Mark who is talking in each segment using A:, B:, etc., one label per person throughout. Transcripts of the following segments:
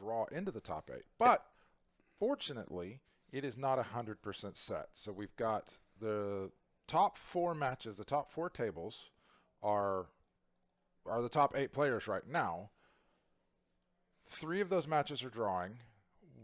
A: draw into the top 8. But fortunately, it is not 100% set. So we've got the top 4 matches, the top 4 tables are the top 8 players right now. 3 of those matches are drawing.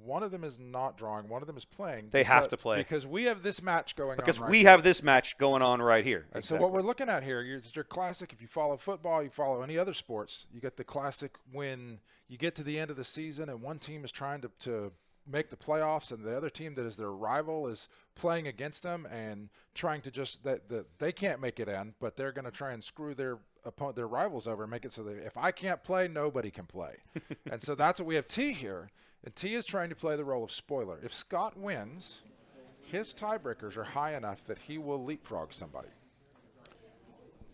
A: One of them is not drawing. One of them is playing.
B: They have to play.
A: Because we have this match going on
B: Because
A: right
B: we
A: here.
B: have this match going on right here.
A: And
B: Exactly.
A: so what we're looking at here, it's your classic, if you follow football, you follow any other sports, you get the classic when you get to the end of the season and one team is trying to make the playoffs and the other team that is their rival is playing against them and trying to just that they can't make it in, but they're going to try and screw their rivals over and make it so that if I can't play, nobody can play. And so that's what we have T here. And T is trying to play the role of spoiler. If Scott wins, his tiebreakers are high enough that he will leapfrog somebody.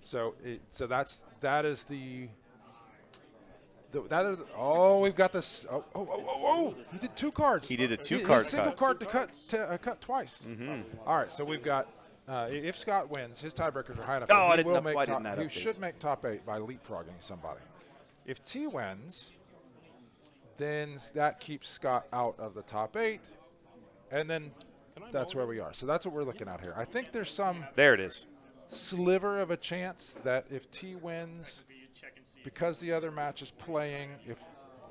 A: So we've got this. Oh! He did 2 cards.
B: He did a 2-card
A: single
B: cut.
A: card to cut twice.
B: Mm-hmm.
A: All right, so we've got. If Scott wins, his tiebreakers are high enough.
B: Oh,
A: He should make top 8 by leapfrogging somebody. If T wins, then that keeps Scott out of the top 8, and then that's where we are. So that's what we're looking at here. I think there's some
B: There it is.
A: sliver of a chance that if T wins, because the other match is playing, if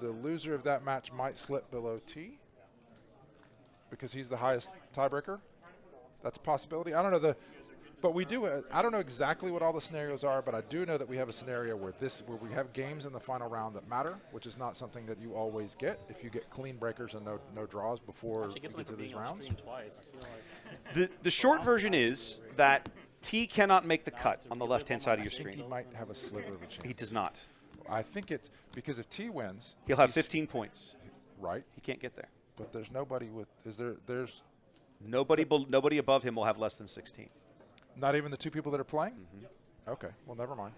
A: the loser of that match might slip below T because he's the highest tiebreaker. That's a possibility. I don't know but we do. I don't know exactly what all the scenarios are, but I do know that we have a scenario where we have games in the final round that matter, which is not something that you always get if you get clean breakers and no draws before you get to these rounds.
B: The short version is that T cannot make the cut on the left-hand side of your
A: I think
B: screen.
A: he might have a sliver of a chance.
B: He does not.
A: I think it's because if T wins,
B: He'll have 15 points.
A: Right.
B: He can't get there.
A: But there's nobody with. There's
B: nobody above him will have less than 16.
A: Not even the 2 people that are playing? Mm-hmm. Okay, well, never mind.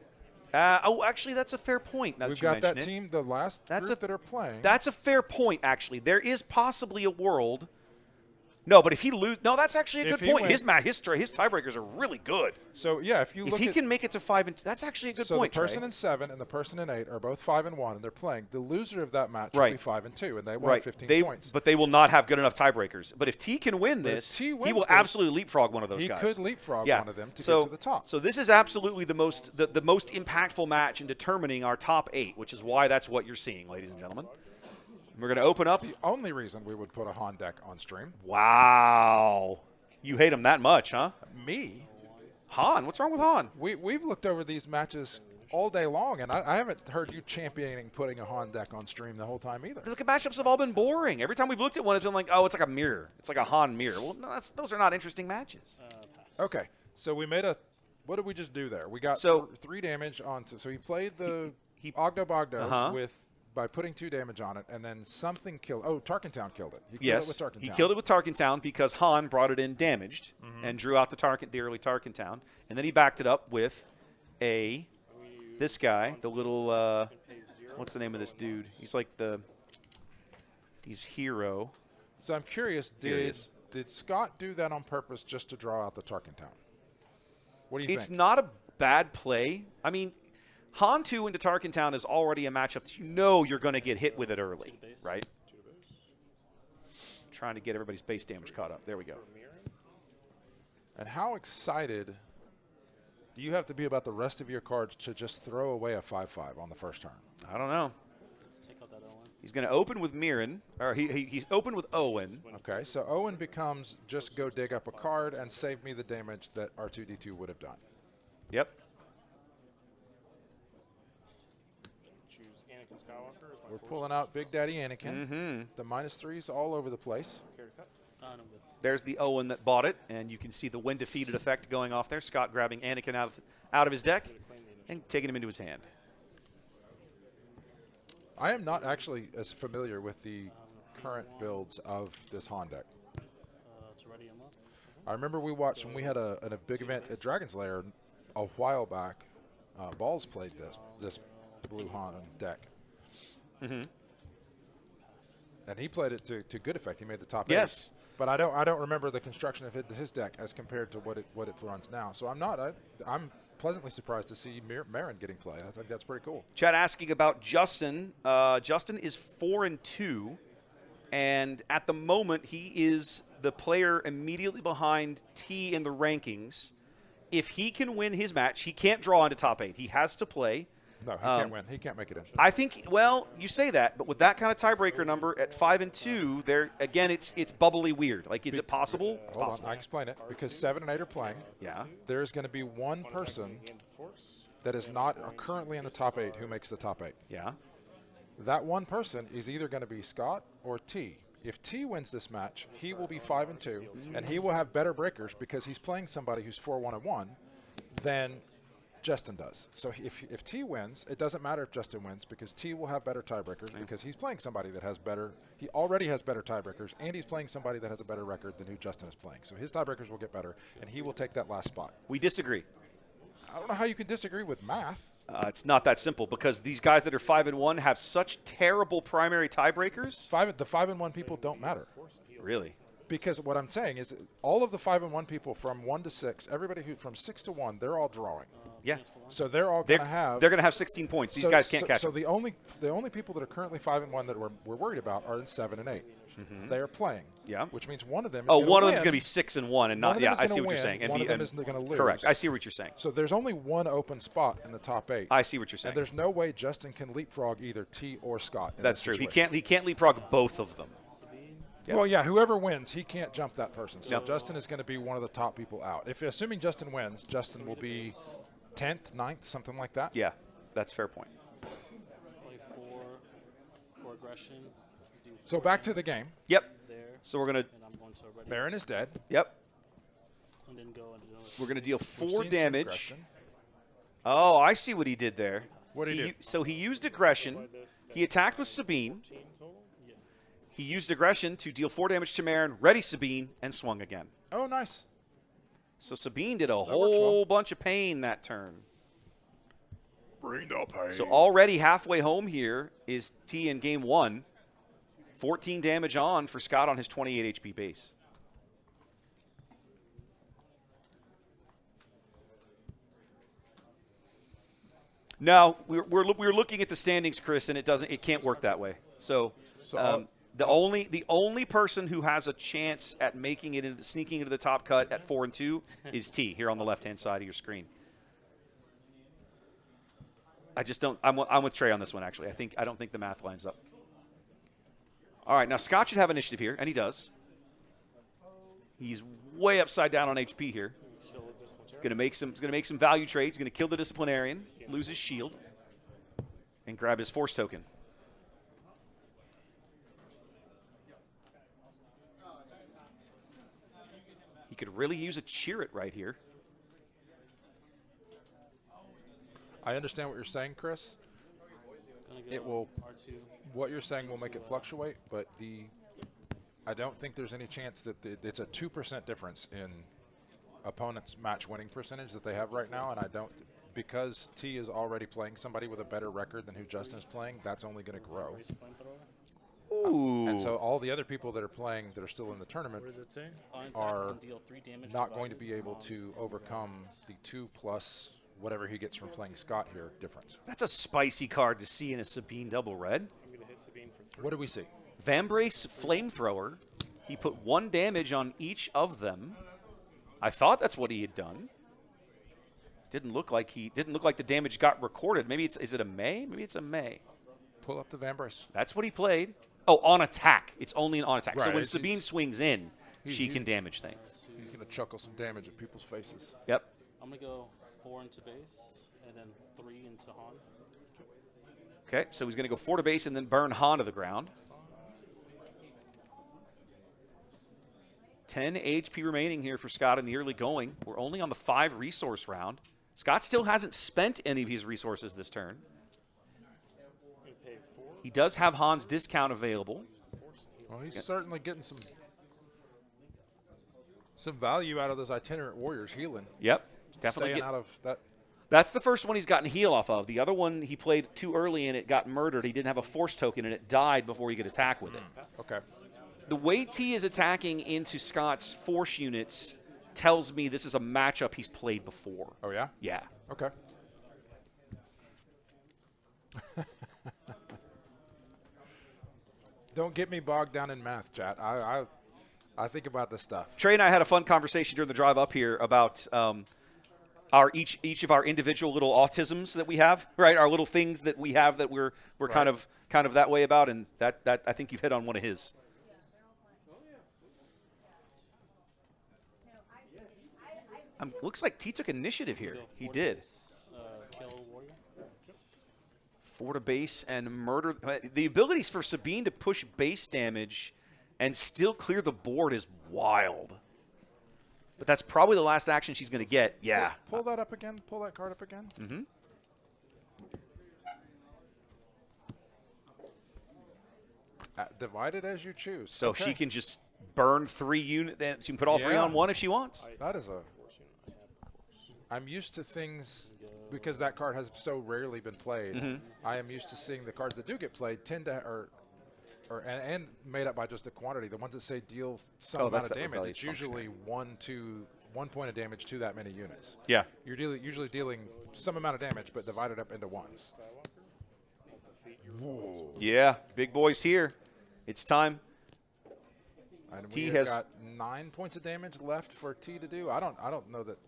B: Actually, that's a fair point. Now
A: We've
B: that you
A: got that
B: mention it.
A: team, the last group that are playing.
B: That's a fair point, actually. There is possibly a world. No, but if he loses, no, that's actually a good point. His tiebreakers are really good.
A: So yeah, if he
B: can make it to 5 and 2, that's actually a good point.
A: So the person in 7 and the person in 8 are both 5 and 1, and they're playing. The loser of that match will be 5 and 2, and they will have 15 points.
B: But they will not have good enough tiebreakers. But if T can win this, he will absolutely leapfrog one of those guys.
A: He could leapfrog one of them to get to the top.
B: So this is absolutely the most impactful match in determining our top 8, which is why that's what you're seeing, ladies and gentlemen. We're going to open up.
A: The only reason we would put a Han deck on stream.
B: Wow. You hate him that much, huh?
A: Me?
B: Han? What's wrong with Han?
A: We've looked over these matches all day long, and I haven't heard you championing putting a Han deck on stream the whole time either.
B: The matchups have all been boring. Every time we've looked at one, it's been like, oh, it's like a mirror. It's like a Han mirror. Well, no, those are not interesting matches.
A: Okay. So we made what did we just do there? We got 3 damage onto. So he played the Ogdo Bogdo by putting 2 damage on it, and then something killed. Oh, Tarkentown killed it. He killed it with Tarkentown.
B: He killed it with Tarkentown because Han brought it in damaged and drew out the early Tarkentown, and then he backed it up with this guy, the little what's the name of this dude? He's Hero.
A: So I'm curious, did Scott do that on purpose just to draw out the Tarkentown? What do you think?
B: It's not a bad play. I mean, Han 2 into Tarkentown is already a matchup that you know you're going to get hit with it early, right? Trying to get everybody's base damage caught up. There we go.
A: And how excited do you have to be about the rest of your cards to just throw away a 5/5 on the first turn?
B: I don't know. He's going to open with Mirren, or he's opened with Owen.
A: Okay, so Owen becomes just go dig up a card and save me the damage that R2-D2 would have done.
B: Yep.
A: We're pulling out Big Daddy Anakin. The -3s all over the place.
B: There's the Owen that bought it, and you can see the when defeated effect going off there. Scott grabbing Anakin out of his deck and taking him into his hand.
A: I am not actually as familiar with the current builds of this Han deck. I remember we watched when we had a big event at Dragon's Lair a while back. Balls played this blue Han deck. And he played it to good effect. He made the top 8.
B: Yes.
A: But I don't remember the construction of his deck as compared to what it runs now. So I'm pleasantly surprised to see Marin getting play. I think that's pretty cool.
B: Chad asking about Justin. Justin is 4-2, and at the moment he is the player immediately behind T in the rankings. If he can win his match, he can't draw into top 8. He has to play.
A: No, he can't win. He can't make it in.
B: I think. Well, you say that, but with that kind of tiebreaker number at 5-2, there again, it's bubbly weird. Like, is it possible?
A: Hold
B: Possible.
A: on, I explain it. Because 7 and 8 are playing.
B: Yeah.
A: There is going to be one person that is not currently in the top 8 who makes the top 8.
B: Yeah.
A: That one person is either going to be Scott or T. If T wins this match, he will be 5-2, and he will have better breakers because he's playing somebody who's 4-1-1 than Justin does. So if T wins, it doesn't matter if Justin wins because T will have better tiebreakers because he's playing somebody that has better. He already has better tiebreakers, and he's playing somebody that has a better record than who Justin is playing. So his tiebreakers will get better, and he will take that last spot.
B: We disagree.
A: I don't know how you can disagree with math.
B: It's not that simple because these guys that are 5-1 have such terrible primary tiebreakers.
A: The 5-1 people don't matter.
B: Really?
A: Because what I'm saying is all of the 5-1 people from 1 to 6, everybody who from 6 to 1, they're all drawing.
B: Yeah.
A: So they're all going to have.
B: They're going to have 16 points. These guys can't catch
A: So
B: them.
A: the only people that are currently 5-1 that we're worried about are in 7 and 8. Mm-hmm. They are playing.
B: Yeah.
A: Which means one of them.
B: One of them is going to be 6-1 and not. Yeah, I see what you're saying.
A: One of them isn't going to lose.
B: Correct. I see what you're saying.
A: So there's only one open spot in the top 8.
B: I see what you're saying.
A: And there's no way Justin can leapfrog either T or Scott.
B: That's true. He can't leapfrog both of them.
A: Yep. Well, yeah, whoever wins, he can't jump that person. So
B: Yep.
A: Justin is going to be one of the top people out. Assuming Justin wins, Justin will be 10th, 9th, something like that.
B: Yeah, that's a fair point.
C: Play for aggression.
A: So back to the game.
B: Yep.
C: There,
B: So we're gonna.
C: and I'm going to already.
A: Marin is dead.
B: Yep.
C: And then go and do it.
B: We're gonna deal
A: We've
B: 4
A: seen some
B: damage.
A: aggression.
B: Oh, I see what he did there.
A: What did he do?
B: So he used aggression. He attacked with Sabine.
C: Yeah.
B: He used aggression to deal 4 damage to Marin, ready Sabine, and swung again.
A: Oh, nice.
B: So Sabine did a
A: works
B: whole
A: well.
B: bunch of pain that turn.
A: Bring the pain.
B: So already halfway home here is T in game 1. 14 damage on for Scott on his 28 HP base. No, we're looking at the standings, Chris, and it can't work that way. So the only person who has a chance at making it sneaking into the top cut at 4-2 is T here on the left hand side of your screen. I just don't. I'm with Trey on this one actually. I don't think the math lines up. All right, now Scott should have initiative here, and he does. He's way upside down on HP here. He's going to make some value trades. He's going to kill the disciplinarian, lose his shield, and grab his force token. He could really use a cheer it right here.
A: I understand what you're saying, Chris. It will. What you're saying will make it fluctuate, but I don't think there's any chance that it's a 2% difference in opponent's match winning percentage that they have right now, and I don't, because T is already playing somebody with a better record than who Justin is playing. That's only going to grow.
B: Ooh.
A: And so all the other people that are playing that are still in the tournament
C: What does it say?
A: are
C: Deal 3 damage
A: not going to be able to overcome the 2 plus whatever he gets from playing Scott here difference.
B: That's a spicy card to see in a Sabine double red.
C: I'm going to hit Sabine for 3.
A: What do we see?
B: Vambrace Flamethrower. He put 1 damage on each of them. I thought that's what he had done. Didn't look like the damage got recorded. Maybe is it a May? Maybe it's a May.
A: Pull up the Vambrace.
B: That's what he played. Oh, on attack. It's only an on attack. So
A: Right,
B: when Sabine swings in, she can damage things.
A: He's going to chuckle some damage at people's faces.
B: Yep.
C: I'm going to go 4 into base and then 3 into Han.
B: Okay, so he's going to go 4 to base and then burn Han to the ground. 10 HP remaining here for Scott in the early going. We're only on the 5 resource round. Scott still hasn't spent any of his resources this turn. He does have Han's discount available.
A: Well, he's certainly getting some value out of those itinerant warriors healing.
B: Yep, definitely
A: Staying out of that.
B: That's the first one he's gotten heal off of. The other one he played too early and it got murdered. He didn't have a force token and it died before he could attack with it.
A: Okay.
B: The way T is attacking into Scott's force units that tells me this is a matchup he's played before.
A: Oh, yeah?
B: Yeah.
A: Okay. Don't get me bogged down in math, chat. I think about this stuff.
B: Trey and I had a fun conversation during the drive up here about our each of our individual little autisms that we have, right? Our little things that we have that we're
A: Right.
B: kind of that way about, and that I think you've hit on one of his. Looks like T took initiative here. He did.
C: Kill warrior.
B: 4 to base and murder. The abilities for Sabine to push base damage and still clear the board is wild. But that's probably the last action she's going to get. Yeah.
A: Pull that up again. Pull that card up again.
B: Mm-hmm.
A: Divide it as you choose.
B: So
A: Okay.
B: she can just burn 3 units. Then she can put all 3
A: Yeah.
B: on 1 if she wants.
A: That is a. I'm used to things because that card has so rarely been played.
B: Mm-hmm.
A: I am used to seeing the cards that do get played tend to and made up by just a quantity. The ones that say deal some
B: Oh,
A: amount
B: that's
A: of
B: that
A: damage.
B: rebellious
A: It's usually 1 point of damage to that many units.
B: Yeah.
A: You're usually dealing some amount of damage, but divided up into ones. Whoa.
B: Yeah. Big boys here. It's time.
A: And
B: T
A: we
B: has-
A: got 9 points of damage left for T to do. I don't know that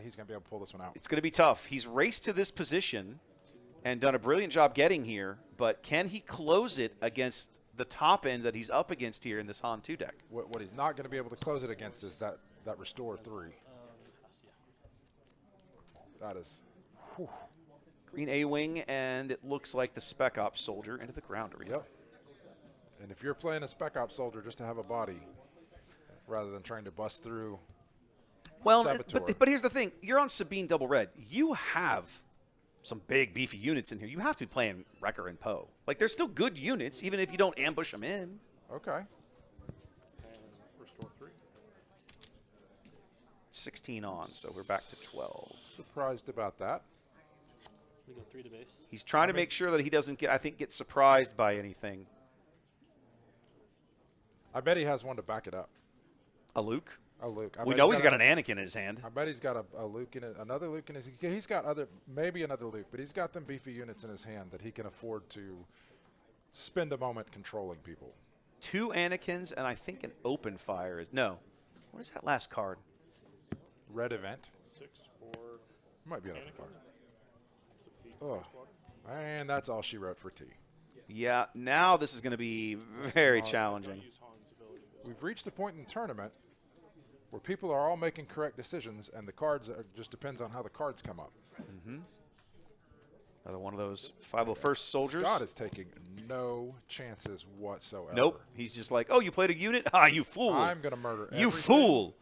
A: he's going to be able to pull this one out.
B: It's going to be tough. He's raced to this position and done a brilliant job getting here, but can he close it against the top end that he's up against here in this Han 2 deck?
A: What he's not going to be able to close it against is that restore 3. That is. Whew.
B: Green A-Wing, and it looks like the Spec Ops soldier into the ground arena.
A: Yep. And if you're playing a Spec Ops soldier just to have a body, rather than trying to bust through.
B: Well,
A: Saboteur.
B: but here's the thing. You're on Sabine Double Red. You have some big, beefy units in here. You have to be playing Wrecker and Poe. Like, they're still good units, even if you don't ambush them in.
A: Okay.
C: And restore 3.
B: 16 on, so we're back to 12.
A: Surprised about that.
C: We go 3 to base.
B: He's trying to make sure that he doesn't get surprised by anything.
A: I bet he has one to back it up.
B: A Luke?
A: A Luke.
B: We know he's got an Anakin in his hand.
A: I bet he's got a Luke in it, another Luke in his. He's got maybe another Luke, but he's got them beefy units in his hand that he can afford to spend a moment controlling people.
B: 2 Anakins, and I think an open fire is no. What is that last card?
A: Red event
C: 6 for
A: might be an open
C: Anakin.
A: fire.
C: Defeat
A: Oh, and that's all she wrote for T.
B: Yeah, now this is going to be very challenging.
C: use Han's ability this
A: We've reached the point in the tournament where people are all making correct decisions, and the cards just depends on how the cards come up.
B: Another one of those 501st soldiers.
A: Scott is taking no chances whatsoever.
B: Nope. He's just like, oh, you played a unit? Ah, you fool.
A: I'm going to murder
B: You
A: everything.
B: fool.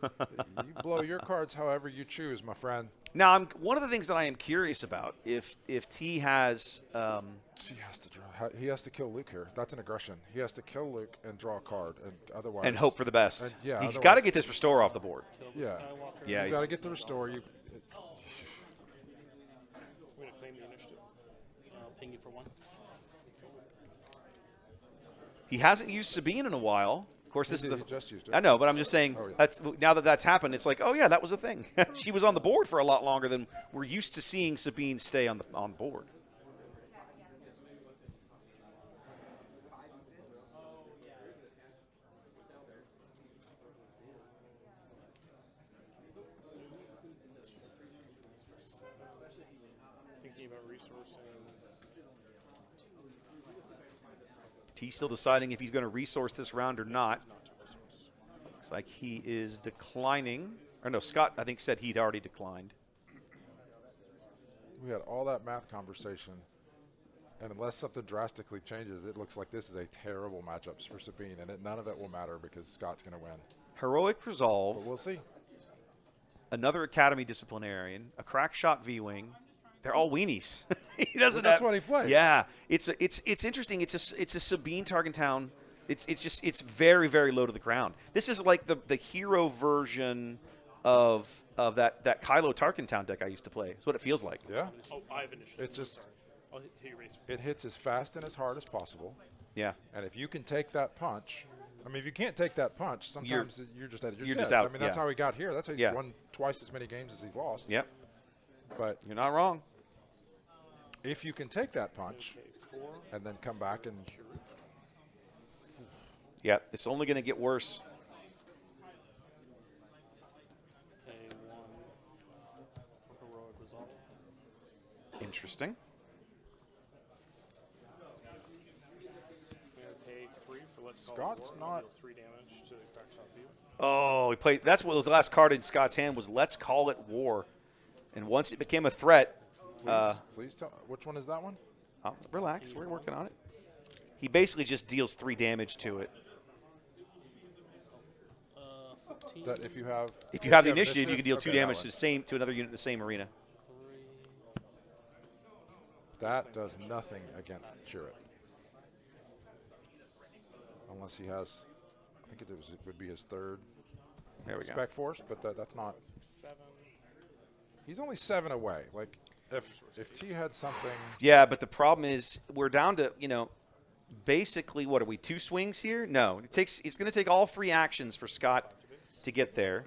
A: You blow your cards however you choose, my friend.
B: Now, one of the things that I am curious about, if T has
A: He has to draw. He has to kill Luke here. That's an aggression. He has to kill Luke and draw a card, and otherwise.
B: and hope for the best,
A: And, yeah,
B: he's got to
A: otherwise-
B: get this restore off the board.
C: Kill the
A: Yeah.
C: Skywalker.
B: Yeah,
A: You got to get the restore.
C: I'm going to claim the initiative. I'll ping you for 1.
B: He hasn't used Sabine in a while. Of course, this
A: He
B: is
A: did-
B: the.
A: he just used it.
B: I know, but I'm just saying.
A: Oh, yeah.
B: That's now that's happened. It's like, oh yeah, that was a thing. She was on the board for a lot longer than we're used to seeing Sabine stay on board.
C: Thinking about resourcing.
B: T still deciding if he's going to resource this round or not.
C: Not to resource.
B: Looks like he is declining. Or no, Scott, I think, said he'd already declined.
A: We had all that math conversation, and unless something drastically changes, it looks like this is a terrible matchup for Sabine, and none of it will matter because Scott's going to win.
B: Heroic Resolve,
A: But we'll see.
B: another Academy Disciplinarian, a crack shot V-Wing. They're all weenies. He doesn't.
A: But that's
B: have-
A: what he plays.
B: Yeah, it's interesting. It's a Sabine Targentown. It's very, very low to the ground. This is like the hero version of that Kylo Tarkentown deck I used to play. It's what it feels like.
A: Yeah.
C: Oh, I have initiative.
A: It's just
C: I'll hit you race.
A: it hits as fast and as hard as possible,
B: Yeah.
A: and if you can take that punch I mean, if you can't take that punch, sometimes you're just
B: you're
A: dead.
B: just out,
A: I mean, that's
B: yeah.
A: how he got here. That's how he's
B: Yeah.
A: won twice as many games as he's lost.
B: Yep.
A: But
B: You're not wrong.
A: if you can take that punch
C: Okay, 4.
A: and then come back and
B: Yeah, it's only going to get worse.
C: Pay 1 for heroic resolve.
B: Interesting.
C: We're gonna pay 3 for let's call
A: Scott's
C: it
A: not-
C: deal 3 damage to the crack shot view.
B: Oh, he played. That's what was the last card in Scott's hand was Let's Call It War. And once it became a threat,
A: please tell which one is that one?
B: relax, we're working on it. He basically just deals 3 damage to it.
C: 15.
A: That if you have
B: The initiative, you can deal 2
A: okay, that
B: damage
A: one.
B: to another unit in the same arena.
C: 3.
A: That does nothing against Chirrut. Unless he has, I think it would be his third
B: There we go.
A: spec force, but that's not.
C: 7.
A: He's only 7 away. Like if T had something,
B: Yeah, but the problem is we're down to, basically, what are we, 2 swings here? No, it's going to take all 3 actions for Scott to get there.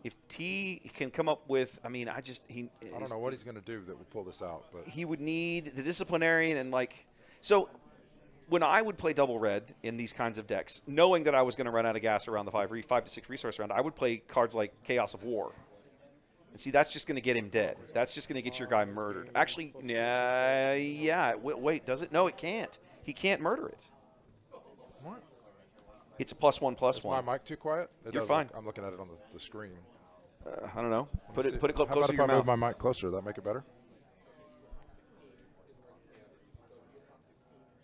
B: If T can come up with, I
A: don't know what he's going to do that would pull this out, but
B: he would need the disciplinarian and so when I would play double red in these kinds of decks, knowing that I was going to run out of gas around the 5 to 6 resource round, I would play cards like Chaos of War. And see, that's just going to get him dead. That's just going to get your guy murdered. Actually, wait, does it? No, it can't. He can't murder it.
A: what?
B: It's a +1/+1.
A: Is my mic too quiet?
B: You're fine.
A: I'm looking at it on the screen.
B: I don't know. Put it
A: See.
B: closer
A: How about
B: to
A: if
B: your
A: I move
B: mouth.
A: my mic closer? That make it better?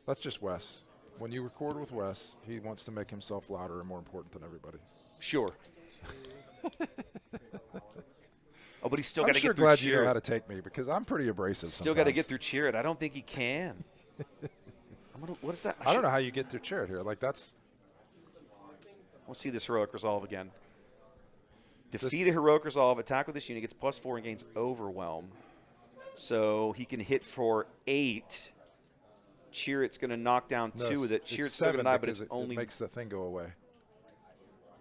A: That's just Wes. When you record with Wes, he wants to make himself louder and more important than everybody.
B: Sure. Oh, but he's still
A: I'm
B: got to
A: sure
B: get through
A: glad you know how
B: Chirrut.
A: to take me because I'm pretty abrasive.
B: Still got to
A: sometimes.
B: get through Chirrut. I don't think he can. What is that?
A: I don't know how you get through Chirrut here. Like that's
B: Let's see this heroic resolve again. Defeat a heroic resolve, attack with this unit, gets +4 and gains overwhelm. So he can hit for 8. Chirrut's going to knock down 2 with it.
A: It's
B: Chirrut's still going to
A: 7
B: die, but
A: because
B: it's
A: it
B: only.
A: makes the thing go away.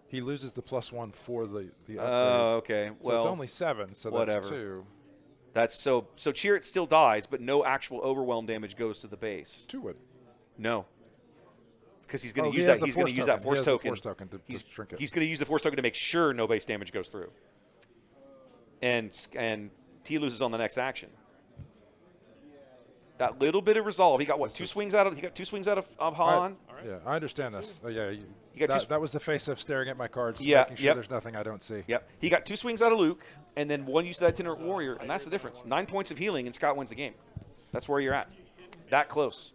A: He loses the +1 for the upgrade.
B: Oh, okay.
A: So
B: Well,
A: it's only 7, so
B: whatever.
A: that's 2.
B: that's so Chirrut still dies, but no actual overwhelm damage goes to the base.
A: 2 would.
B: No. Because he's going to
A: He
B: use
A: has
B: that.
A: the
B: He's going to
A: force
B: use that
A: token.
B: force
A: He has the
B: token.
A: force token to shrink it.
B: He's going to use the force token to make sure no base damage goes through. And T loses on the next action. That little bit of resolve. He got what? 2 swings out of. He got 2 swings out of Han.
A: Yeah, I understand this. Yeah,
B: You got
A: that was the face of staring at my cards,
B: Yeah,
A: making sure
B: yep.
A: there's nothing I don't see.
B: Yep. He got 2 swings out of Luke, and then 1 use of that itinerant warrior, and that's the difference. 9 points of healing, and Scott wins the game. That's where you're at. That close.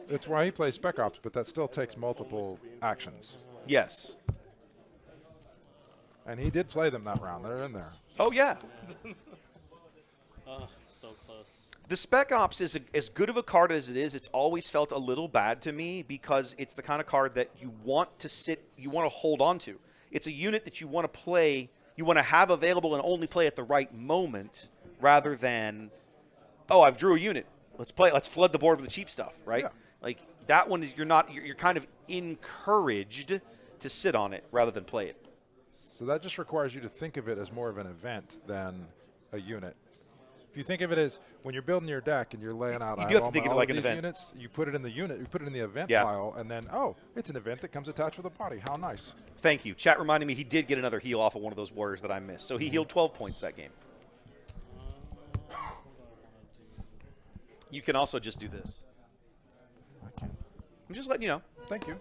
A: That's why he plays Spec Ops, but that still takes multiple actions.
B: Yes.
A: And he did play them that round. They're in there.
B: Oh, yeah.
C: So close.
B: The Spec Ops is as good of a card as it is. It's always felt a little bad to me because it's the kind of card that you want to hold on to. It's a unit that you want to play, you want to have available and only play at the right moment rather than, oh, I've drew a unit. Let's flood the board with the cheap stuff, right?
A: Yeah.
B: Like that one is you're kind of encouraged to sit on it rather than play it.
A: So that just requires you to think of it as more of an event than a unit. If you think of it as when you're building your deck and you're laying out
B: You do have to think of it
A: all
B: like an
A: these
B: event.
A: units, you put it in the unit, you put it in the event
B: Yeah.
A: pile, and then, oh, it's an event that comes attached with a body. How nice.
B: Thank you. Chat reminded me he did get another heal off of one of those warriors that I missed. So he healed 12 points that game. You can also just do this.
A: I can't.
B: I'm just letting you know.
A: Thank you.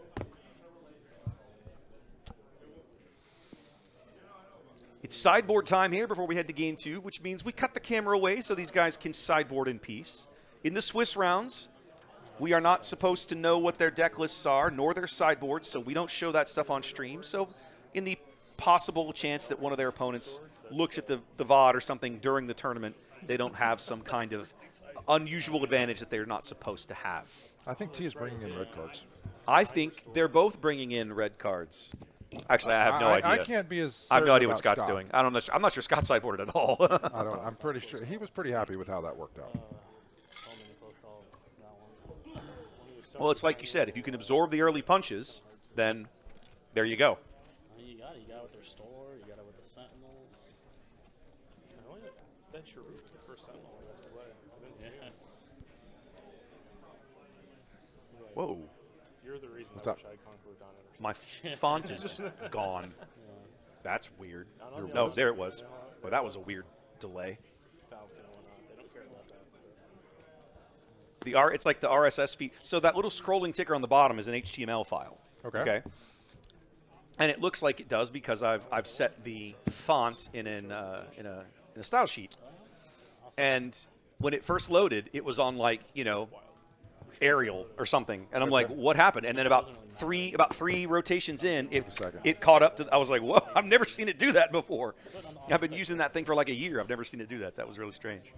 B: It's sideboard time here before we head to game 2, which means we cut the camera away so these guys can sideboard in peace. In the Swiss rounds, we are not supposed to know what their deck lists are, nor their sideboards, so we don't show that stuff on stream. So in the possible chance that one of their opponents looks at the VOD or something during the tournament, they don't have some kind of unusual advantage that they're not supposed to have.
A: I think T is bringing in red cards.
B: I think they're both bringing in red cards. Actually, I have no idea.
A: I can't be as.
B: I have no
A: certain
B: idea what
A: about
B: Scott's
A: Scott.
B: doing. I don't know. I'm not sure Scott's sideboarded at all.
A: I'm pretty sure he was pretty happy with how that worked out.
C: So many close calls. That one.
B: Well, it's like you said. If you can absorb the early punches, then there you go.
C: I mean, you got it. You got it with their store. You got it with the Sentinels.
D: I only bet your root the first Sentinel I went to play. I didn't see
C: Yeah.
D: it.
B: Whoa.
D: You're the reason
A: What's
D: I
A: up?
D: wish I had Conqueror Dawn Ever.
B: My font is just gone. That's weird.
D: Not on the
B: No,
D: other
B: there it
D: side,
B: was.
D: you know,
B: Well, that was a weird delay.
D: Falcon and whatnot. They don't care about that.
B: It's like the RSS feed. So that little scrolling ticker on the bottom is an HTML file.
A: Okay.
B: And it looks like it does because I've set the font in a style sheet. And when it first loaded, it was on Arial or something, and I'm like, what happened? And then about three rotations in, it caught up to. I was like, whoa! I've never seen it do that before. I've been using that thing for like a year. I've never seen it do that. That was really strange.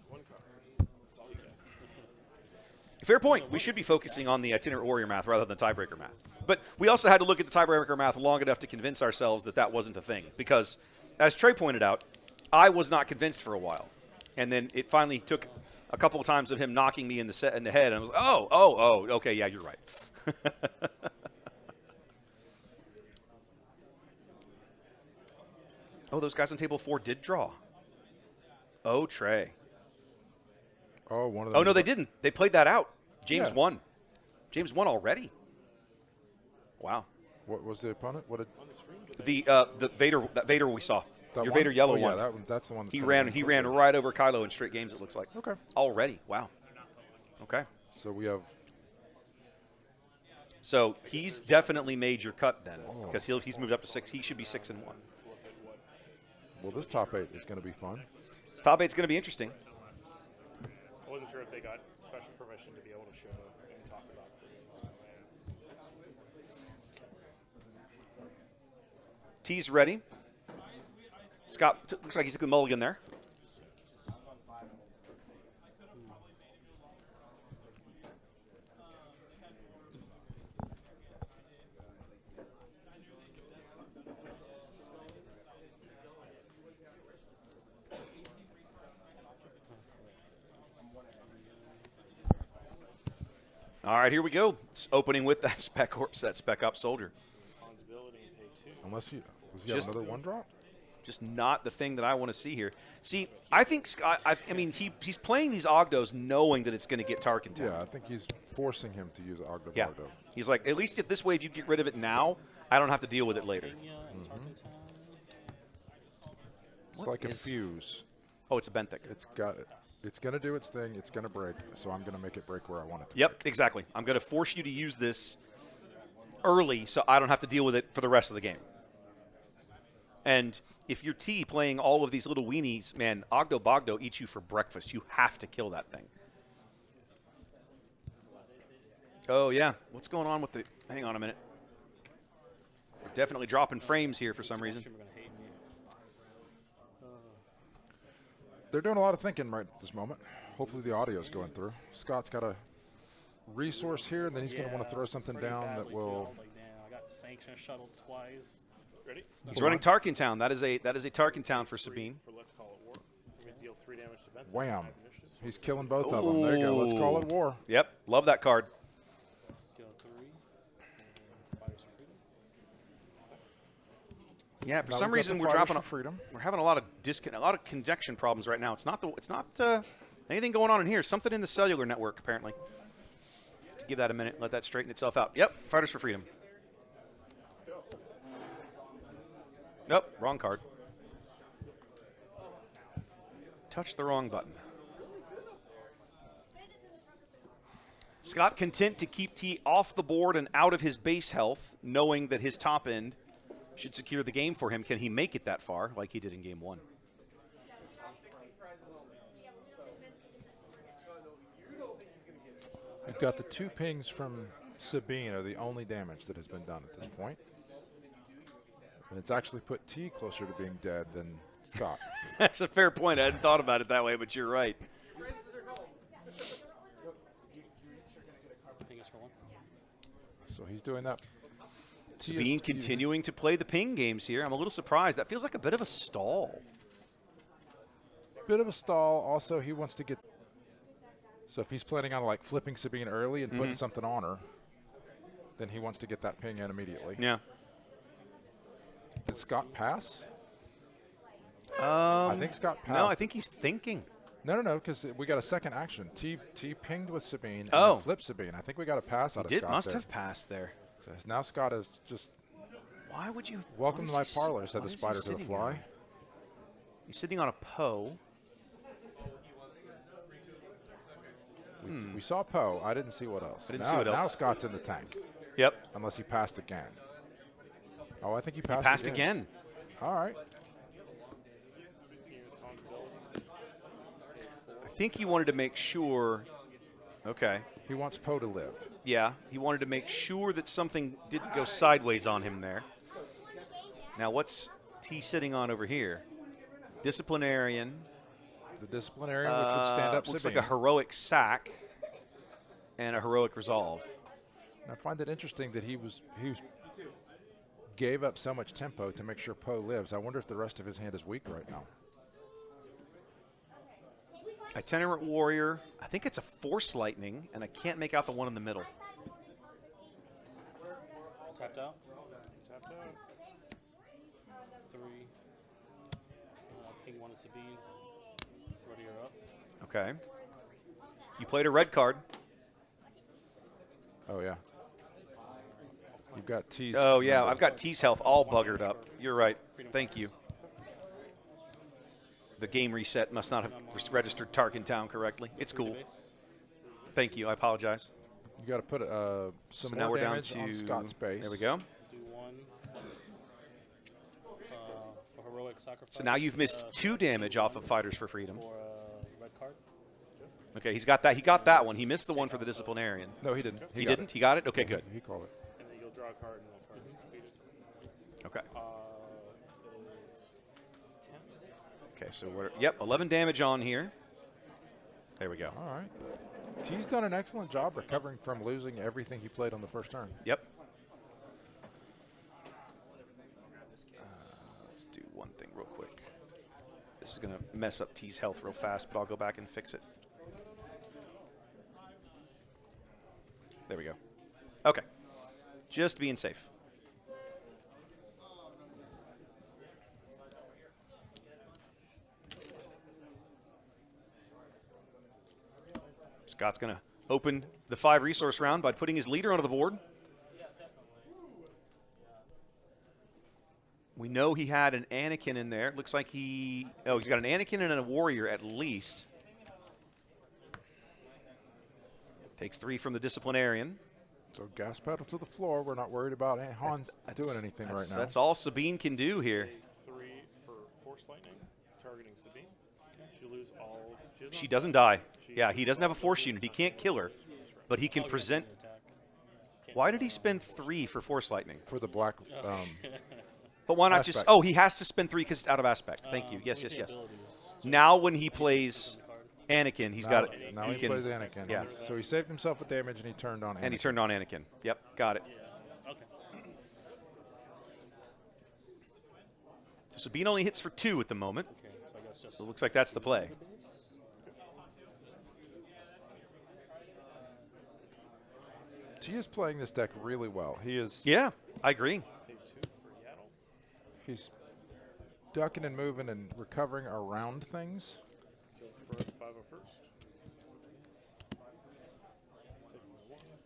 D: One card. That's all you get.
B: Fair point. We should be focusing on the itinerant warrior math rather than the tiebreaker math. But we also had to look at the tiebreaker math long enough to convince ourselves that that wasn't a thing. Because, as Trey pointed out, I was not convinced for a while, and then it finally took a couple of times of him knocking me in the head, and I was like, oh, okay, yeah, you're right. Oh, those guys on table 4 did draw. Oh, Trey.
A: Oh, one of them.
B: Oh, no, they didn't. They played that out. James
A: Yeah.
B: won. James won already. Wow.
A: What was the opponent? What did
B: The Vader we saw.
A: that
B: Your
A: one?
B: Vader yellow
A: oh,
B: one.
A: Yeah, that's the one. That's
B: He
A: gonna
B: ran
A: be-
B: right over Kylo in straight games, it looks like.
A: Okay.
B: Already. Wow. Okay.
A: So we have.
B: So he's definitely made your cut then, because he's moved up to 6. He should be 6-1.
A: Well, this top 8 is going to be fun.
B: This top 8's going to be interesting.
D: I wasn't sure if they got special permission to be able to show and talk about things.
B: T's ready. Scott looks like he took the mulligan there. All right, here we go. It's opening with that spec up soldier.
D: Responsibility and pay 2.
A: Unless he does he have another one drop?
B: Just not the thing that I want to see here. See, I think Scott. I mean, he's playing these Ogdos knowing that it's going to get Tarkin Town.
A: Yeah, I think he's forcing him to use Ogdo
B: Yeah.
A: Bardo.
B: He's like, at least if this way, if you get rid of it now, I don't have to deal with it later.
C: Kenya and Tarkentown.
A: It's like a
B: is-
A: fuse.
B: Oh, it's a benthic.
A: It's going to do its thing. It's going to break. So I'm going to make it break where I want it to.
B: Yep, exactly. I'm going to force you to use this early so I don't have to deal with it for the rest of the game. And if you're T playing all of these little weenies, man, Ogdo Bogdo eats you for breakfast. You have to kill that thing. Oh, yeah. What's going on with the... Hang on a minute. We're definitely dropping frames here for some reason.
C: We're gonna hate me.
A: They're doing a lot of thinking right at this moment. Hopefully the audio's going through. Scott's got a resource here, and then he's going to want to throw something
C: pretty
A: down that
C: badly, too. I
A: will.
C: was like, damn, I got sanction shuttled twice.
D: Ready?
B: He's running Tarkin Town. That is a Tarkin Town for Sabine.
D: For Let's Call It War. I'm going to deal 3 damage to Benthic.
A: Wham!
D: 5 initiative.
A: He's killing both of them. There you go. Let's call it war.
B: Yep, love that card.
C: Kill 3. Fires for freedom.
B: Yeah, for
A: Now
B: some
A: we've got
B: reason
A: the
B: we're
A: fighters
B: dropping.
A: for freedom.
B: We're having a lot of connection problems right now. It's not anything going on in here. Something in the cellular network apparently. Give that a minute. Let that straighten itself out. Yep, Fighters for Freedom. Nope, wrong card. Touch the wrong button. Scott content to keep T off the board and out of his base health, knowing that his top end should secure the game for him. Can he make it that far like he did in game 1?
A: We've got the 2 pings from Sabine are the only damage that has been done at this point. And it's actually put T closer to being dead than Scott.
B: That's a fair point. I hadn't thought about it that way, but you're right.
C: I think it's for 1.
A: So he's doing that.
B: Sabine continuing to play the ping games here. I'm a little surprised. That feels like a bit of a stall.
A: Bit of a stall. Also, he wants to get. So if he's planning on like flipping Sabine early and putting something on her, then he wants to get that ping in immediately.
B: Yeah.
A: Did Scott pass?
B: I
A: think Scott passed.
B: No, I think he's thinking.
A: No, because we got a second action. T pinged with Sabine and
B: Oh.
A: then flipped Sabine. I think we got a pass out of Scott.
B: Must
A: there.
B: have passed there.
A: So now Scott is just.
B: Why would you?
A: Welcome to my parlor, said
B: what
A: the
B: is he
A: spider to the
B: sitting
A: fly.
B: on? He's sitting on a Poe.
A: We saw Poe. I didn't see what else.
B: I didn't see what
A: Now
B: else.
A: Scott's in the tank,
B: Yep.
A: unless he passed again. Oh, I think he passed.
B: Passed again.
A: All right.
B: I think he wanted to make sure. Okay.
A: He wants Poe to live.
B: Yeah, he wanted to make sure that something didn't go sideways on him there. Now, what's T sitting on over here? Disciplinarian.
A: The disciplinarian, which would stand up
B: Looks
A: Sabine.
B: like a heroic sack and a heroic resolve.
A: I find it interesting that he gave up so much tempo to make sure Poe lives. I wonder if the rest of his hand is weak right now.
B: Itinerant Warrior. I think it's a Force Lightning, and I can't make out the one in the middle.
C: Tapped out.
D: Tapped out.
C: 3. Ping 1 to Sabine. Ready or up.
B: Okay. You played a red card.
A: Oh, yeah. You've got T's.
B: Oh, yeah. I've got T's health all buggered up. You're right. Thank you. The game reset must not have registered Tarkin Town correctly. It's cool. Thank you. I apologize.
A: You got to put some
B: So
A: more
B: now we're down
A: damage
B: to
A: on Scott's base.
B: There we go.
C: Do 1 for heroic sacrifice.
B: So now you've missed 2 damage off of Fighters for Freedom.
C: For red card.
B: Okay, he's got that. He got that one. He missed the one for the disciplinarian.
A: No, he didn't.
B: He
A: got
B: didn't.
A: it.
B: He got it. Okay, good.
A: He called it.
D: And then you'll draw a card, and that card is defeated.
B: Okay.
C: It is 10.
B: Okay. So we're 11 damage on here. There we go.
A: All right. T's done an excellent job recovering from losing everything he played on the first turn.
B: Yep. Let's do one thing real quick. This is going to mess up T's health real fast, but I'll go back and fix it. There we go. Okay. Just being safe. Scott's going to open the 5 resource round by putting his leader onto the board. We know he had an Anakin in there. It looks like he's got an Anakin and a warrior at least. Takes 3 from the disciplinarian.
A: So gas pedal to the floor. We're not worried about Hans doing anything right now.
B: That's all Sabine can do here.
D: 3 for Force Lightning, targeting Sabine. She lose all.
B: She doesn't die. Yeah, he doesn't have a force unit. He can't kill her, but he can present. Why did he spend 3 for Force Lightning?
A: For the black.
B: But why not
A: Aspect.
B: just? Oh, he has to spend 3 because it's out of aspect. Thank you. Yes. Now when he plays Anakin, he's got it.
A: Now he plays Anakin.
B: Yeah.
A: So he saved himself with damage and he turned on Anakin.
B: And he turned on Anakin. Yep, got it.
C: Okay.
B: So Sabine only hits for 2 at the moment.
C: Okay, so I guess just.
B: So it looks like that's the play.
A: He is playing this deck really well. He is.
B: Yeah, I agree.
A: He's ducking and moving and recovering around things.
D: Kill for 501st.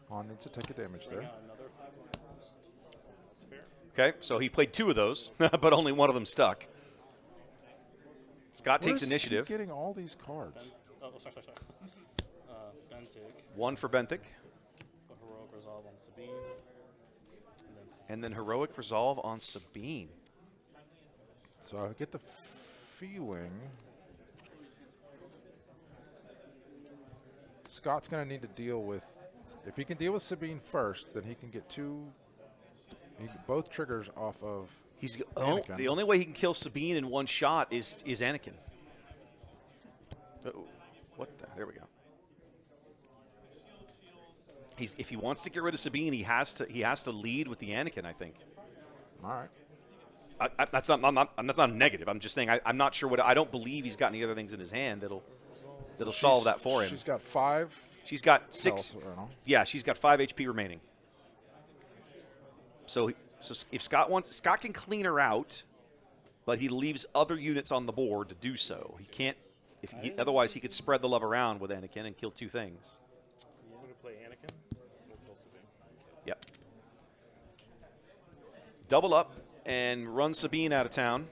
A: Han needs to take a damage there.
C: Another 501st.
D: That's fair.
B: Okay, so he played 2 of those, but only one of them stuck. Scott takes
A: Where's
B: initiative.
A: he getting all these cards?
C: Sorry. Bentic.
B: 1 for Benthic.
C: The heroic resolve on Sabine.
B: And then heroic resolve on Sabine.
A: So I get the feeling Scott's going to need to deal with. If he can deal with Sabine first, then he can get both triggers off of.
B: The only way he can kill Sabine in one shot is Anakin. Uh-oh. What the? There we go. if he wants to get rid of Sabine, he has to lead with the Anakin, I think.
A: All right.
B: That's not a negative. I'm just saying I'm not sure I don't believe he's got any other things in his hand that'll solve that for him.
A: She's got 5.
B: She's got 6.
A: Health, I don't know.
B: Yeah, she's got 5 HP remaining. So if Scott can clean her out, but he leaves other units on the board to do so. He can't. Otherwise, he could spread the love around with Anakin and kill 2 things.
D: I'm going to play Anakin. We'll kill Sabine.
B: Yep. Double up and run Sabine out of town.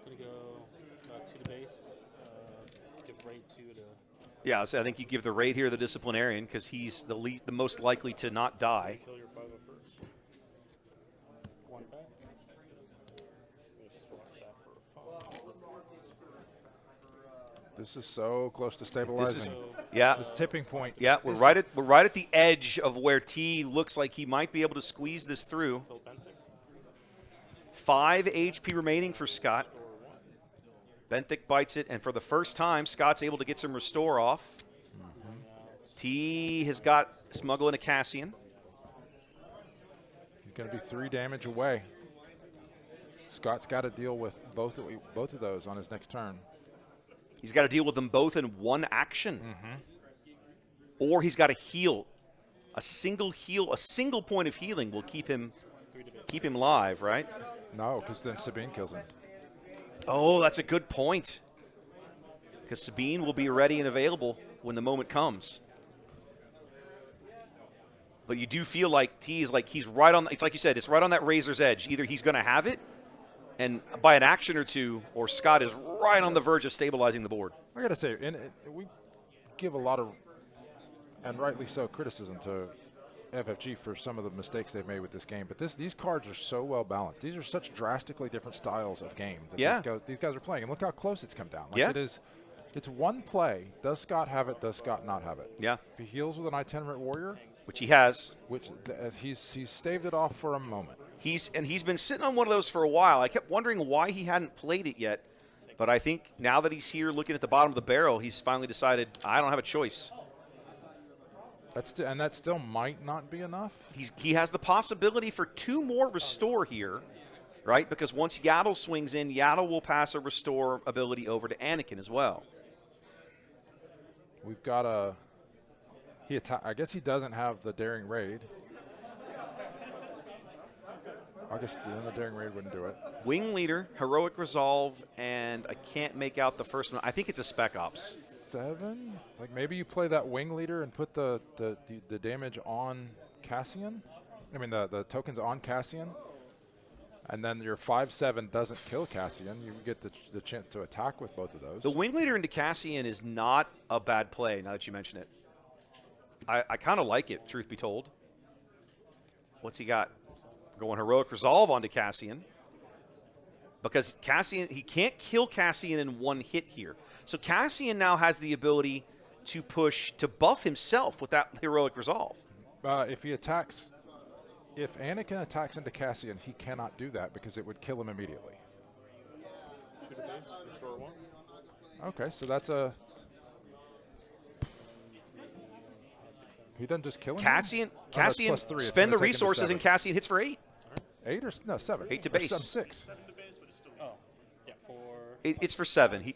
C: Gonna go 2 to base. Give raid 2 to.
B: Yeah, so I think you give the raid here to the disciplinarian because he's the most likely to not die.
D: Kill your 501st. 1 back. Swap that for 5.
A: This is so close to stabilizing.
B: Yeah.
A: This tipping point.
B: Yeah, we're right at the edge of where T looks like he might be able to squeeze this through. 5 HP remaining for Scott. Benthic bites it, and for the first time, Scott's able to get some restore off. T has got Smuggle and a Cassian.
A: He's going to be 3 damage away. Scott's got to deal with both of those on his next turn.
B: He's got to deal with them both in 1 action. Or he's got to heal. A single point of healing will keep him live, right?
A: No, because then Sabine kills him.
B: Oh, that's a good point. Because Sabine will be ready and available when the moment comes. But you do feel like T is like he's right on. It's like you said. It's right on that razor's edge. Either he's going to have it, and by an action or 2, or Scott is right on the verge of stabilizing the board.
A: I got to say, we give a lot of, and rightly so, criticism to FFG for some of the mistakes they've made with this game. But these cards are so well balanced. These are such drastically different styles of game that these guys are playing. And look how close it's come down. Like it's 1 play. Does Scott have it? Does Scott not have it?
B: Yeah.
A: If he heals with an itinerant warrior,
B: which he has,
A: he's staved it off for a moment.
B: He's been sitting on one of those for a while. I kept wondering why he hadn't played it yet. But I think now that he's here looking at the bottom of the barrel, he's finally decided, I don't have a choice.
A: And that still might not be enough.
B: He has the possibility for 2 more restore here, right? Because once Yaddle swings in, Yaddle will pass a restore ability over to Anakin as well.
A: We've got I guess he doesn't have the Daring Raid. I guess the Daring Raid wouldn't do it.
B: Wing Leader, Heroic Resolve, and I can't make out the first one. I think it's a Spec Ops.
A: 7? Like maybe you play that Wing Leader and put the damage on Cassian? I mean the tokens on Cassian? And then your 5/7 doesn't kill Cassian. You get the chance to attack with both of those.
B: The Wing Leader into Cassian is not a bad play, now that you mention it. I kind of like it, truth be told. What's he got? Going Heroic Resolve onto Cassian. Because Cassian, he can't kill Cassian in 1 hit here. So Cassian now has the ability to buff himself with that Heroic Resolve.
A: If Anakin attacks into Cassian, he cannot do that because it would kill him immediately.
D: 2 to base. Restore 1.
A: Okay, so that's a... He doesn't just kill him?
B: Cassian,
A: +3.
B: spend the resources and Cassian hits for 8.
A: 8 or no 7?
B: 8 to base.
A: 6.
D: 7 to base, but it's still.
C: Oh, yeah, 4.
B: It's for 7.
C: Right?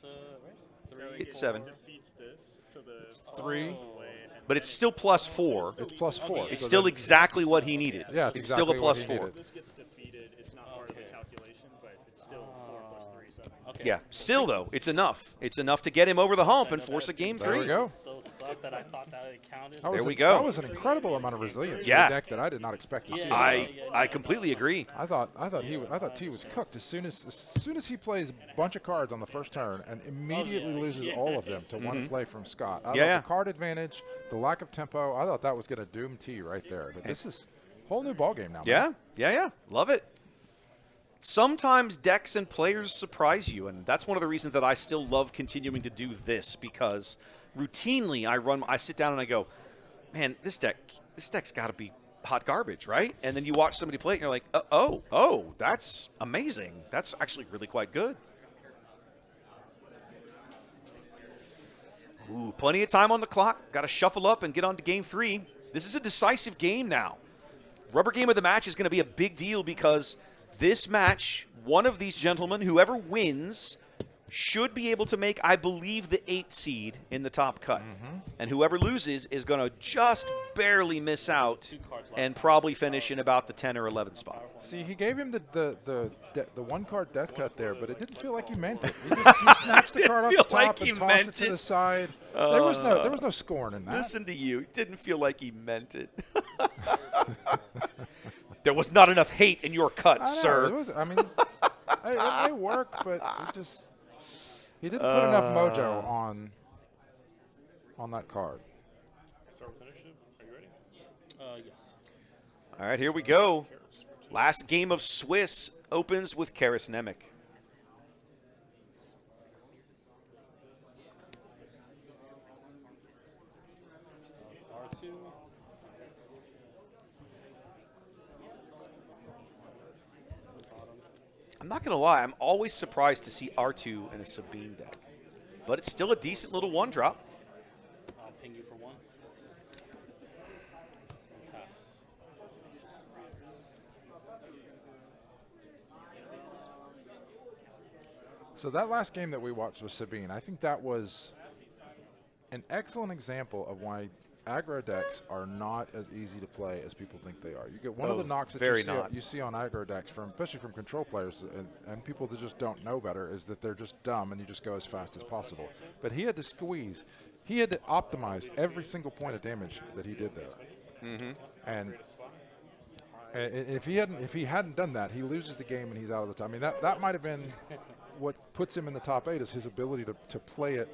B: It's 7.
D: Defeats this, so the
A: 3.
B: But it's still +4.
A: It's +4.
B: It's
A: so
B: still
A: then-
B: exactly what he needed.
A: Yeah,
B: it's
A: exactly
B: still a
A: what he
B: +4.
A: needed.
D: This gets defeated. It's not part of the calculation, but it's still 4 plus 3, 7.
C: Okay.
B: Yeah, still though, it's enough. It's enough to get him over the hump and force a game
A: There we
B: 3.
A: go.
C: So sucked that I thought that it counted.
A: That was
B: There we
A: a-
B: go.
A: That was an incredible amount of resilience
B: Yeah.
A: for a deck that I did not expect to see.
B: I completely agree.
A: I thought T was cooked as soon as he plays a bunch of cards on the first turn and immediately loses all of them to 1 play from Scott. I thought the card advantage, the lack of tempo, I thought that was going to doom T right there. But this is a whole new ballgame now. Man.
B: Yeah. Love it. Sometimes decks and players surprise you, and that's one of the reasons that I still love continuing to do this, because routinely I sit down and I go, man, this deck's got to be hot garbage, right? And then you watch somebody play it, and you're like, oh, that's amazing. That's actually really quite good. Ooh, plenty of time on the clock. Got to shuffle up and get on to game 3. This is a decisive game now. Rubber game of the match is going to be a big deal because this match, one of these gentlemen, whoever wins, should be able to make, I believe, the 8th seed in the top cut. And whoever loses is going to just barely miss out and probably finish in about the 10 or 11 spot.
A: See, he gave him the one card death cut there, but it didn't feel like he meant it. He snatched the card off the
B: feel
A: top
B: like
A: and
B: he
A: tossed
B: meant
A: it to
B: it.
A: the side. There was no scoring in that.
B: Listen to you. It didn't feel like he meant it. There was not enough hate in your cut,
A: I know,
B: sir.
A: it was, I mean, it may work, but it just he didn't put enough mojo on that card.
D: Start with initiative. Are you ready?
C: Yes.
B: All right, here we go. Last game of Swiss opens with Karis Nemec.
C: R2.
B: I'm not going to lie, I'm always surprised to see R2 in a Sabine deck. But it's still a decent little 1-drop.
C: I'll ping you for 1. Pass.
A: So that last game that we watched with Sabine, I think that was an excellent example of why aggro decks are not as easy to play as people think they are. You get one of the knocks that
B: very
A: you see on aggro decks, especially from control players and people that just don't know better, is that they're just dumb and you just go as fast as possible. But he had to squeeze. He had to optimize every single point of damage that he did there. And if he hadn't done that, he loses the game and he's out of the time. I mean, that might have been what puts him in the top 8 is his ability to play it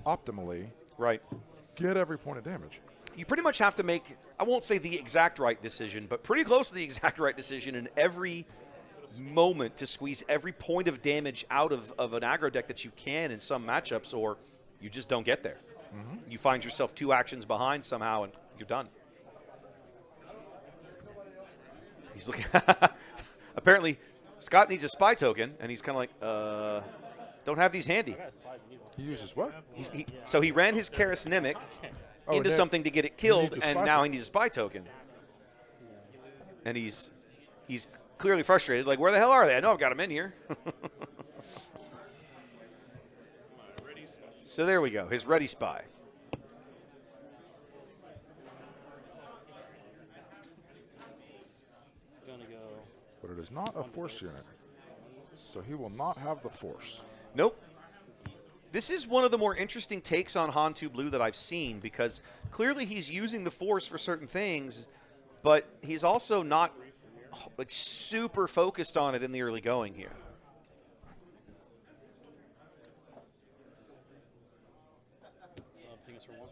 A: optimally.
B: Right.
A: Get every point of damage.
B: You pretty much have to make, I won't say the exact right decision, but pretty close to the exact right decision in every moment to squeeze every point of damage out of an aggro deck that you can in some matchups, or you just don't get there. You find yourself 2 actions behind somehow, and you're done. He's looking. Apparently, Scott needs a spy token, and he's kind of like, don't have these handy.
A: He uses what?
B: So he ran his Karis Nemec into
A: and
B: something to get it killed,
A: needs a
B: and
A: spy
B: now
A: token.
B: he needs a spy token. And he's clearly frustrated. Like, where the hell are they? I know I've got them in here. So there we go. His ready spy.
C: Gonna go.
A: But it is not a force unit. So he will not have the force.
B: Nope. This is one of the more interesting takes on Han 2 Blue that I've seen, because clearly he's using the Force for certain things, but he's also not like super focused on it in the early going here.
C: Ping us for 1.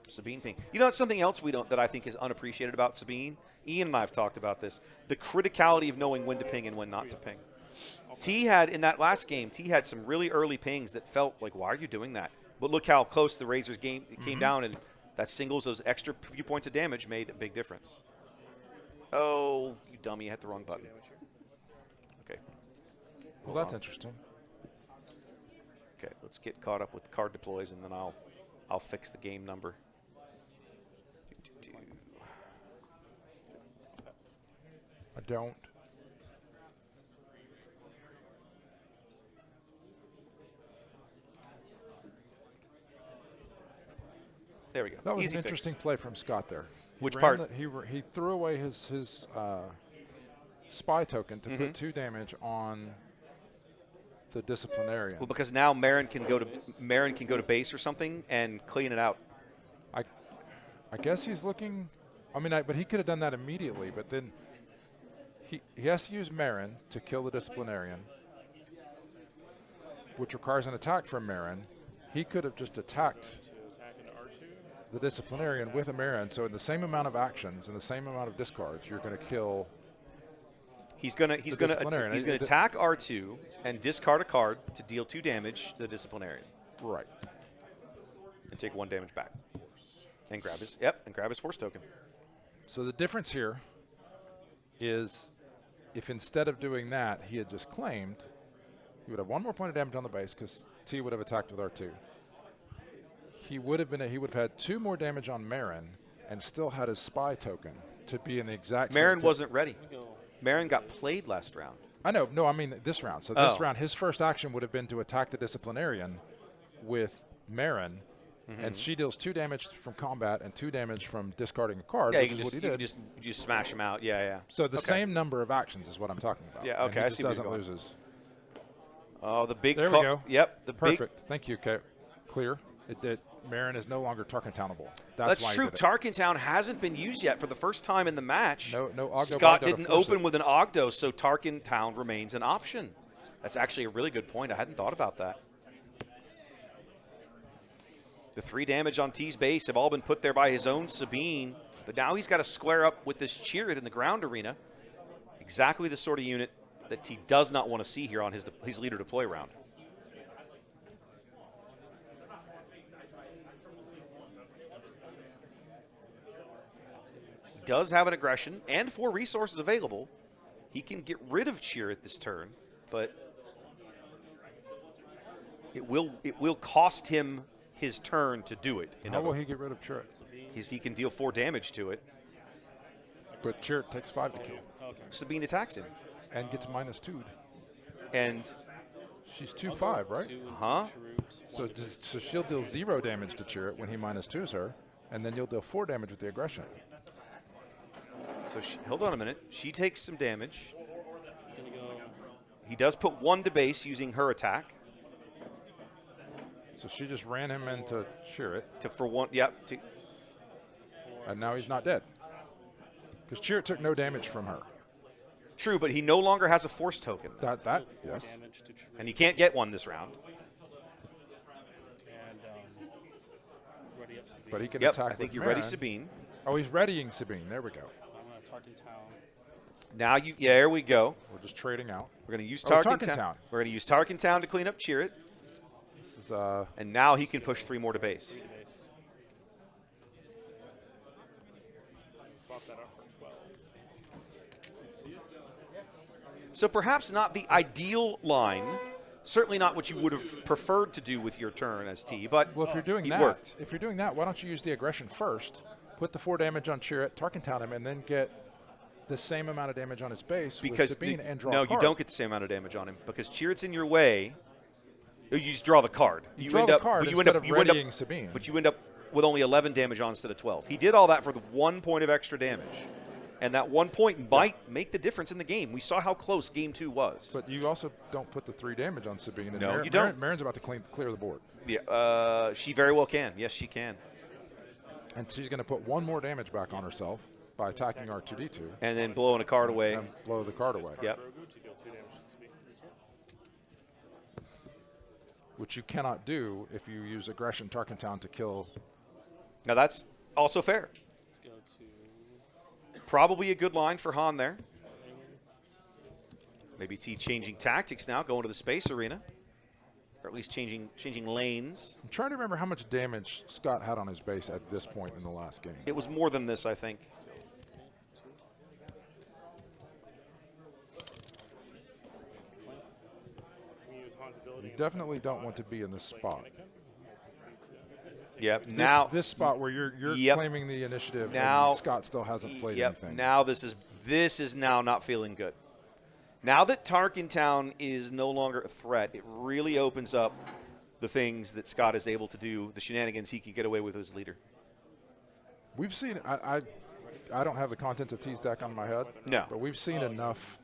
B: Sabine ping. You know, it's something else that I think is unappreciated about Sabine. Ian and I have talked about this. The criticality of knowing when to ping and when not to ping. T had, in that last game, T had some really early pings that felt like, why are you doing that? But look how close the Razors game came down, and that singles, those extra few points of damage made a big difference. Oh, you dummy, you hit the wrong button. Okay.
A: Well, that's interesting.
B: Okay, let's get caught up with card deploys, and then I'll fix the game number.
A: I don't.
B: There we go.
A: That was
B: Easy
A: an
B: fix.
A: interesting play from Scott there.
B: Which part?
A: He threw away his spy token to put 2 damage on the disciplinarian.
B: Well, because now Marin can go to base or something and clean it out.
A: I guess he's looking. I mean, but he could have done that immediately. But then he has to use Marin to kill the disciplinarian, which requires an attack from Marin. He could have just attacked the disciplinarian with a Marin. So in the same amount of actions and the same amount of discards, you're going to kill.
B: He's gonna attack R2 and discard a card to deal 2 damage to the disciplinarian.
A: Right.
B: And take 1 damage back. And grab his force token.
A: So the difference here is if instead of doing that, he had just claimed, he would have 1 more point of damage on the base because T would have attacked with R2. He would have had 2 more damage on Marin and still had his spy token to be in the exact same.
B: Marin wasn't ready. Marin got played last round.
A: I know. No, I mean this round. So this round, his first action would have been to attack the disciplinarian with Marin, and she deals 2 damage from combat and 2 damage from discarding a card,
B: Yeah,
A: which
B: you
A: is
B: can
A: what he did.
B: you just smash him out. Yeah, yeah.
A: So the same number of actions is what I'm talking about.
B: Yeah,
A: And
B: okay,
A: he
B: I
A: just
B: see where you're
A: doesn't
B: going.
A: lose his.
B: Oh, the big.
A: There we go.
B: Yep, the
A: Perfect. Thank you, Kate. Clear. Marin is no longer Tarkentownable.
B: That's
A: why he
B: true.
A: did it.
B: Tarkentown hasn't been used yet for the first time in the match.
A: No Ogdo
B: Scott
A: Bogdo to
B: didn't
A: force
B: open
A: it.
B: with an Ogdo, so Tarkentown remains an option. That's actually a really good point. I hadn't thought about that. The 3 damage on T's base have all been put there by his own Sabine, but now he's got to square up with this Chirrut in the ground arena. Exactly the sort of unit that T does not want to see here on his leader deploy round. Does have an aggression and 4 resources available. He can get rid of Chirrut this turn, but it will cost him his turn to do it.
A: How will he get rid of Chirrut?
B: He can deal 4 damage to it.
A: But Chirrut takes 5 to kill
B: Sabine attacks him.
A: and gets -2'd.
B: And
A: She's 2/5, right?
B: huh?
A: So she'll deal 0 damage to Chirrut when he -2s her, and then you'll deal 4 damage with the aggression.
B: So hold on a minute. She takes some damage. He does put 1 to base using her attack.
A: So she just ran him into Chirrut,
B: For 1, yep.
A: and now he's not dead. Because Chirrut took no damage from her.
B: True, but he no longer has a force token.
A: That yes.
B: And he can't get one this round.
C: And ready up Sabine.
A: But he can
B: Yep,
A: attack
B: I think
A: with
B: you're ready,
A: Marin.
B: Sabine.
A: Oh, he's readying Sabine. There we go.
C: I'm going to Tarkentown.
B: Now there we go.
A: We're just trading out.
B: We're going to use
A: Tarkentown.
B: Tarkentown. We're going to use Tarkentown to clean up Chirrut.
A: This is
B: And now he can push 3 more to base.
D: Swap that out for 12.
B: So perhaps not the ideal line. Certainly not what you would have preferred to do with your turn as T, but
A: well. If you're doing
B: it
A: that,
B: worked.
A: why don't you use the aggression first? Put the 4 damage on Chirrut, Tarkentown him, and then get the same amount of damage on his base with Sabine and draw.
B: No,
A: a card.
B: you don't get the same amount of damage on him because Chirrut's in your way. You just draw the card.
A: You draw the card instead of readying Sabine.
B: But you end up with only 11 damage on instead of 12. He did all that for the 1 point of extra damage. And that 1 point might make the difference in the game. We saw how close Game 2 was.
A: But you also don't put the 3 damage on Sabine. And
B: No, you don't.
A: Marin's about to clear the board.
B: Yeah, she very well can. Yes, she can.
A: And she's going to put 1 more damage back on herself by attacking R2D2
B: And then blowing a card away.
A: and blow the card away.
B: Yep.
D: Grogu to deal 2 damage to Sabine.
A: Which you cannot do if you use aggression Tarkentown to kill.
B: Now that's also fair.
C: Let's go to
B: Probably a good line for Han there. Maybe T changing tactics now, going to the space arena. Or at least changing lanes.
A: I'm trying to remember how much damage Scott had on his base at this point in the last game.
B: It was more than this, I think.
D: We use Han's ability.
A: You definitely don't want to be in this spot.
B: Yep.
A: This,
B: Now
A: this spot where you're
B: Yep.
A: claiming the initiative
B: Now-
A: and Scott still hasn't played anything.
B: Now this is now not feeling good. Now that Tarkentown is no longer a threat, it really opens up the things that Scott is able to do, the shenanigans he can get away with as leader.
A: We've seen. I don't have the contents of T's deck on my head.
B: No.
A: But we've seen enough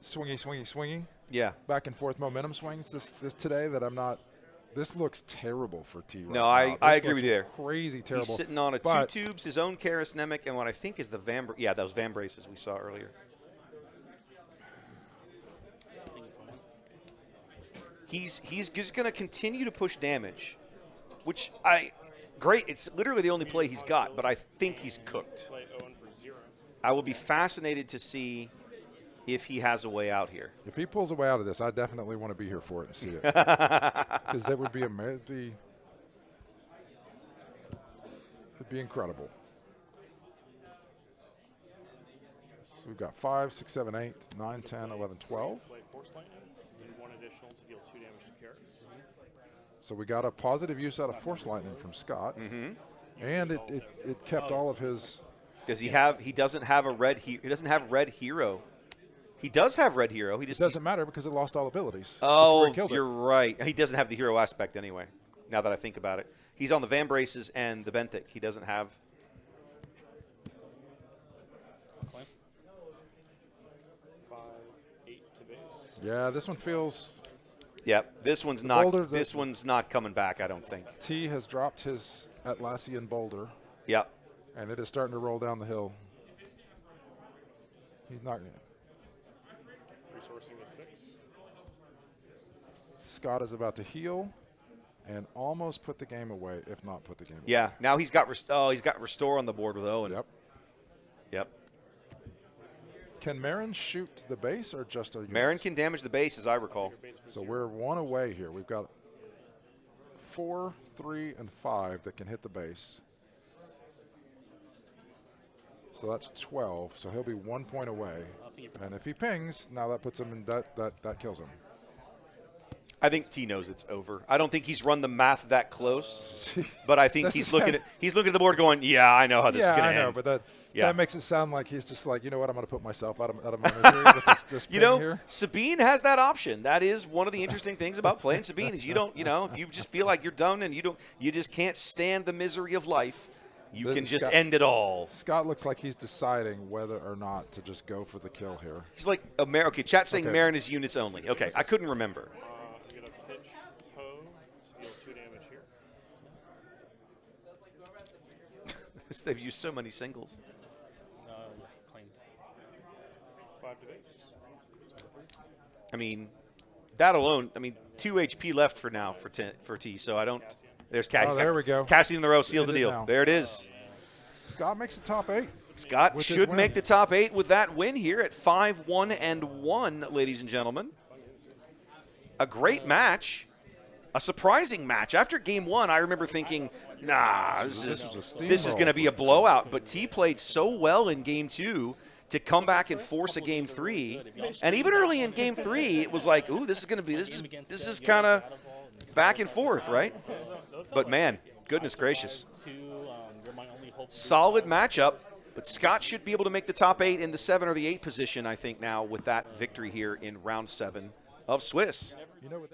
A: swingy,
B: Yeah.
A: back and forth momentum swings this today that I'm not. This looks terrible for T. Right
B: No,
A: now.
B: I
A: This
B: agree
A: looks
B: with you there.
A: Crazy terrible.
B: He's sitting on a
A: But
B: 2 tubes, his own Charisnemic, and what I think is the those Van braces we saw earlier. He's just going to continue to push damage, which great. It's literally the only play he's got, but I think he's cooked.
D: Play Owen for 0.
B: I will be fascinated to see if he has a way out here.
A: If he pulls a way out of this, I definitely want to be here for it and see it. Because that would be amazing. It'd be incredible. So we've got 5, 6, 7, 8, 9, 10, 11, 12.
D: Play Force Lightning. And 1 additional to deal 2 damage to carries.
A: So we got a positive use out of Force Lightning from Scott. And it kept all of his.
B: Does he have? He doesn't have a red. He doesn't have red hero. He does have red hero. He just
A: Doesn't matter because it lost all abilities.
B: Oh,
A: before he killed
B: you're
A: it.
B: right. He doesn't have the hero aspect anyway. Now that I think about it, he's on the Van Braces and the Benthic. He doesn't have.
C: Claim.
D: 5, 8 to base.
A: Yeah, this one feels.
B: Yep, this one's
A: boulder
B: not. This one's not coming back. I don't think.
A: T has dropped his Atlassian boulder,
B: Yep.
A: and it is starting to roll down the hill. He's not.
D: Resourcing a 6.
A: Scott is about to heal, and almost put the game away, if not put the game away.
B: Yeah. Now he's got. He's got restore on the board with Owen.
A: Yep.
B: Yep.
A: Can Marin shoot the base or just a unit?
B: Marin can damage the base, as I recall.
A: So we're 1 away here. We've got 4, 3, and 5 that can hit the base. So that's 12. So he'll be 1 point away. And if he pings, now that puts him in that kills him.
B: I think T knows it's over. I don't think he's run the math that close, but I think he's looking at the board going, yeah, I know how this is going to end.
A: I know, but that
B: Yeah.
A: that makes it sound like he's just like, you know what, I'm going to put myself out of my misery with this
B: You
A: pin
B: know,
A: here.
B: Sabine has that option. That is one of the interesting things about playing Sabine is you don't, if you just feel like you're done and you just can't stand the misery of life, you
A: Then
B: can just
A: Scott-
B: end it all.
A: Scott looks like he's deciding whether or not to just go for the kill here.
B: He's like, okay, chat's saying
A: Okay.
B: Marin is units only. Okay, I couldn't remember.
D: I'm going to pitch Poe to deal 2 damage here.
B: They've used so many singles.
C: Yeah, claimed.
D: 5 to base.
B: I mean, that alone, 2 HP left for now for T, so I don't. There's Cassie.
A: Oh, there we go.
B: Cassie in the row seals the
A: It is
B: deal.
A: now.
B: There it is.
A: Scott makes the top 8.
B: Scott
A: With his
B: should
A: win.
B: make the top 8 with that win here at 5-1-1, ladies and gentlemen. A great match. A surprising match. After game 1, I remember thinking, nah, this is going to be a blowout. But T played so well in game 2 to come back and force a game 3. And even early in game 3, it was like, ooh, this is kind of back and forth, right? But man, goodness gracious. Solid matchup, but Scott should be able to make the top 8 in the 7 or the 8 position, I think, now with that victory here in round 7 of Swiss.
A: You know what?